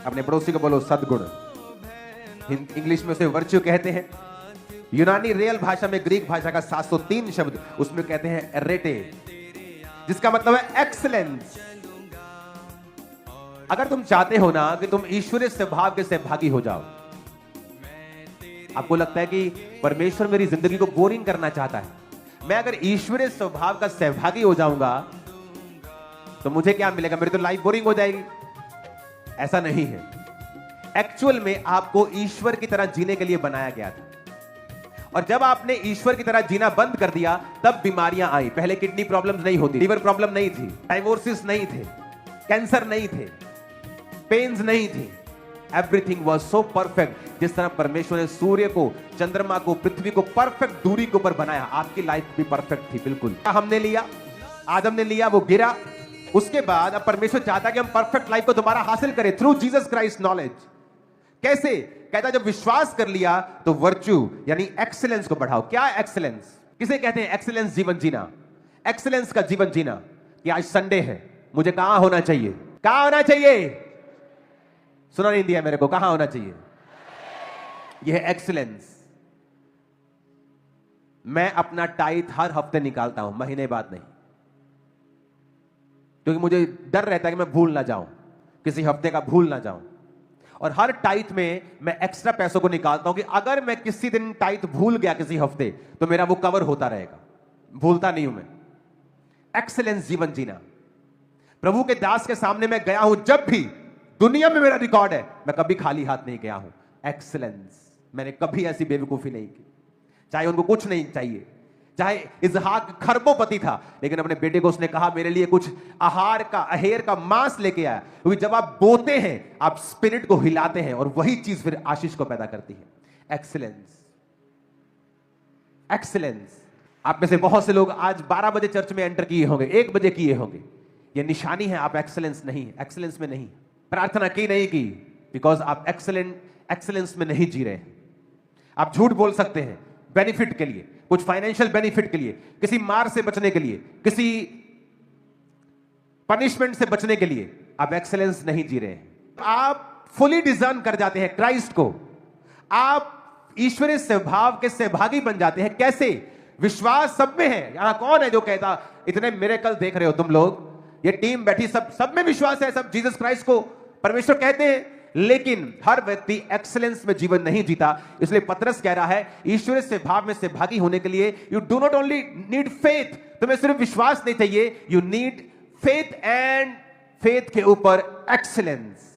अपने पड़ोसी को बोलो सद्गुण। इंग्लिश में उसे वर्च्यू कहते हैं। यूनानी रियल भाषा में ग्रीक भाषा का 703 शब्द, उसमें कहते हैं एरेटे, जिसका मतलब है एक्सीलेंस। अगर तुम चाहते हो ना कि तुम ईश्वरीय स्वभाव के सहभागी हो जाओ, आपको लगता है कि परमेश्वर मेरी जिंदगी को बोरिंग करना चाहता है, मैं अगर ईश्वरीय स्वभाव का सहभागी हो जाऊंगा तो मुझे क्या मिलेगा, मेरी तो लाइफ बोरिंग हो जाएगी। ऐसा नहीं है। एक्चुअल में आपको ईश्वर की तरह जीने के लिए बनाया गया था, और जब आपने ईश्वर की तरह जीना बंद कर दिया तब बीमारियां आई। पहले किडनी प्रॉब्लम्स नहीं होती, लीवर प्रॉब्लम नहीं थी, डायवोर्सिस नहीं थे, कैंसर नहीं थे, पेन्स नहीं थी। Everything was so perfect. जिस तरह परमेश्वर ने सूर्य को, चंद्रमा को, पृथ्वी को परफेक्ट दूरी के ऊपर बनाया, आपकी लाइफ भी परफेक्ट थी। बिल्कुल हमने लिया, आदम ने लिया, वो गिरा। उसके बाद अब परमेश्वर चाहता है कि हम परफेक्ट लाइफ को दोबारा हासिल करें थ्रू जीसस क्राइस्ट नॉलेज। कैसे? कहता है जब विश्वास कर लिया तो वर्च्यू यानी एक्सीलेंस को बढ़ाओ। क्या एक्सीलेंस? किसे कहते हैं एक्सीलेंस? जीवन जीना, एक्सीलेंस का जीवन जीना। कि आज संडे है, मुझे कहां होना चाहिए? कहां होना चाहिए? सुना नहीं दिया मेरे को, कहां होना चाहिए? यह है एक्सीलेंस। मैं अपना टाइथ हर हफ्ते निकालता हूं, महीने बाद नहीं, क्योंकि मुझे डर रहता है कि मैं भूल ना जाऊं, किसी हफ्ते का भूल ना जाऊं। और हर टाइथ में मैं एक्स्ट्रा पैसों को निकालता हूं कि अगर मैं किसी दिन टाइथ भूल गया किसी हफ्ते, तो मेरा वो कवर होता रहेगा, भूलता नहीं हूं मैं। एक्सीलेंस जीवन जीना। प्रभु के दास के सामने मैं गया हूं, जब भी दुनिया में मेरा रिकॉर्ड है, मैं कभी खाली हाथ नहीं गया हूं। एक्सीलेंस। मैंने कभी ऐसी बेवकूफी नहीं की। चाहे उनको कुछ नहीं चाहिए, चाहे इसहाक खरबोपति था, लेकिन अपने बेटे को उसने कहा मेरे लिए कुछ आहार का, अहेर का मांस लेके आया, क्योंकि जब आप बोते हैं आप स्पिरिट को हिलाते हैं और वही चीज फिर आशीष को पैदा करती है। एक्सीलेंस। एक्सीलेंस। आप में से बहुत से लोग आज 12 बजे चर्च में एंटर किए होंगे, 1 बजे किए होंगे। यह निशानी है आप एक्सीलेंस नहीं, एक्सीलेंस में नहीं, प्रार्थना की नहीं की, बिकॉज आप एक्सीलेंस में नहीं जी रहे। आप झूठ बोल सकते हैं बेनिफिट के लिए, कुछ फाइनेंशियल बेनिफिट के लिए, किसी मार से बचने के लिए, किसी पनिशमेंट से बचने के लिए। आप एक्सीलेंस नहीं जी रहे हैं। आप फुली डिजर्न कर जाते हैं क्राइस्ट को, आप ईश्वरीय स्वभाव के सहभागी बन जाते हैं। कैसे? विश्वास सब में है। यहां कौन है जो कहता इतने मिरेकल देख रहे हो तुम लोग, ये टीम बैठी, सब में विश्वास है, सब जीसस क्राइस्ट को परमेश्वर कहते हैं, लेकिन हर व्यक्ति एक्सीलेंस में जीवन नहीं जीता। इसलिए पतरस कह रहा है ईश्वरीय स्वभाव में सहभागी होने के लिए you do not only need faith, तुम्हें सिर्फ विश्वास नहीं चाहिए, you need faith and faith के ऊपर एक्सीलेंस।